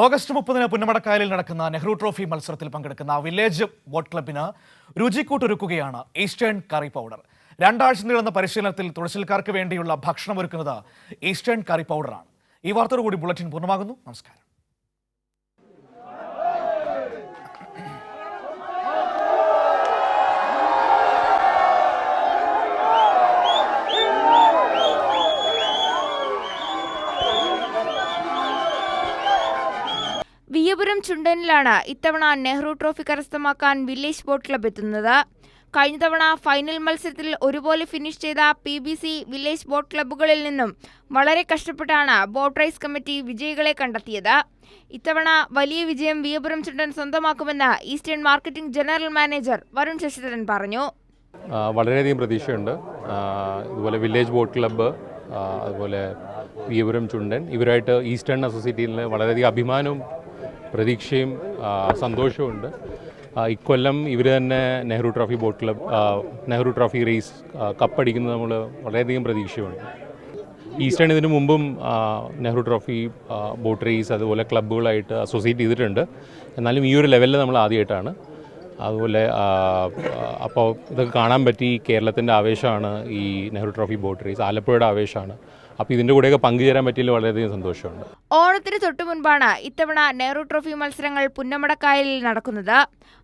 August 30-ന് പുന്നമടക്കായലിൽ നടക്കുന്ന Nehru trophy മത്സരത്തിൽ പങ്കെടുക്കുന്ന വില്ലേജ് ബോട്ട് ക്ലബിന് രുചിക്കൂട്ടൊരുക്കുകയാണ് ഈസ്റ്റേൺ കറി പൗഡർ. 2 ആഴ്ച നീളുന്ന പരിശീലനത്തിൽ തുഴച്ചിൽക്കാർക്ക് വേണ്ടിയുള്ള ഭക്ഷണം ഒരുക്കുന്നത് ഈസ്റ്റേൺ കറി പൗഡറാണ്. ഈ വാർത്തയോടുകൂടി ബുള്ളറ്റിൻ പൂർണ്ണമാകുന്നു. നമസ്കാരം. വിയപുരം ചുണ്ടനിലാണ് ഇത്തവണ നെഹ്റു ട്രോഫി കരസ്ഥമാക്കാൻ വില്ലേജ് ബോട്ട് ക്ലബ് എത്തുന്നത്. കഴിഞ്ഞ തവണ ഫൈനൽ മത്സരത്തിൽ ഒരുപോലെ ഫിനിഷ് ചെയ്ത PBC വില്ലേജ് ബോട്ട് ക്ലബ്ബുകളിൽ നിന്നും വളരെ കഷ്ടപ്പെട്ടാണ് ബോട്ട് റേസ് കമ്മിറ്റി വിജയികളെ കണ്ടെത്തിയത്. ഇത്തവണ വലിയ വിജയം വിയപുരം ചുണ്ടൻ സ്വന്തമാക്കുമെന്ന് Eastern marketing general manager Varun Sasidharan പറഞ്ഞു. വളരെയധികം പ്രതീക്ഷയുണ്ട്. ഇതുപോലെ വില്ലേജ് ബോട്ട് ക്ലബ്ബ്, അതുപോലെ വിയപുരം ചുണ്ടൻ, ഇവരായിട്ട് ഈസ്റ്റേൺ അസോസിയേറ്റിയിൽ വളരെയധികം അഭിമാനവും പ്രതീക്ഷയും സന്തോഷവുമുണ്ട്. ഇക്കൊല്ലം ഇവർ തന്നെ Nehru trophy boat club, Nehru trophy race കപ്പടിക്കുന്നത് നമ്മൾ വളരെയധികം പ്രതീക്ഷയുണ്ട്. ഈസ്റ്റേൺ ഇതിനു മുമ്പും നെഹ്റു ട്രോഫി ബോട്ട് റേസ് അതുപോലെ ക്ലബ്ബുകളായിട്ട് അസോസിയേറ്റ് ചെയ്തിട്ടുണ്ട്. എന്നാലും ഈ ഒരു ലെവലിൽ നമ്മൾ ആദ്യമായിട്ടാണ്. അതുപോലെ അപ്പോൾ ഇതൊക്കെ കാണാൻ പറ്റി. കേരളത്തിൻ്റെ ആവേശമാണ് ഈ നെഹ്റു ട്രോഫി ബോട്ട് റേസ്, ആലപ്പുഴയുടെ ആവേശമാണ്. അപ്പോൾ ഇതിൻ്റെ കൂടെയൊക്കെ പങ്കുചേരാൻ പറ്റിയതിൽ വളരെയധികം സന്തോഷമുണ്ട്. ഓണത്തിന് തൊട്ടു മുൻപാണ് ഇത്തവണ നെഹ്റു ട്രോഫി മത്സരങ്ങൾ പുന്നമടക്കായലിൽ നടക്കുന്നത്.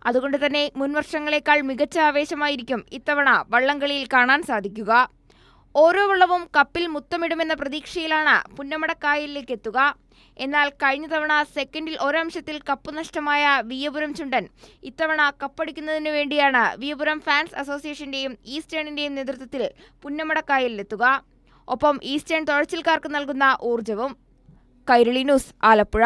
അതുകൊണ്ട് തന്നെ മുൻവർഷങ്ങളെക്കാൾ മികച്ച ആവേശമായിരിക്കും ഇത്തവണ വള്ളംകളിയിൽ കാണാൻ സാധിക്കുക. ഓരോ വള്ളവും കപ്പിൽ മുത്തമിടുമെന്ന പ്രതീക്ഷയിലാണ് പുന്നമടക്കായലിലേക്ക് എത്തുക. എന്നാൽ കഴിഞ്ഞ തവണ സെക്കൻഡിൽ ഒരംശത്തിൽ കപ്പ് നഷ്ടമായ വിയപുരം ചുണ്ടൻ ഇത്തവണ കപ്പടിക്കുന്നതിനു വേണ്ടിയാണ് വിയപുരം ഫാൻസ് അസോസിയേഷന്റെയും ഈസ്റ്റേണിന്റെയും നേതൃത്വത്തിൽ പുന്നമടക്കായലിലെത്തുക. ഒപ്പം ഈസ്റ്റേൺ തുഴച്ചിൽക്കാർക്ക് നൽകുന്ന ഊർജവും. കൈരളി ന്യൂസ്, ആലപ്പുഴ.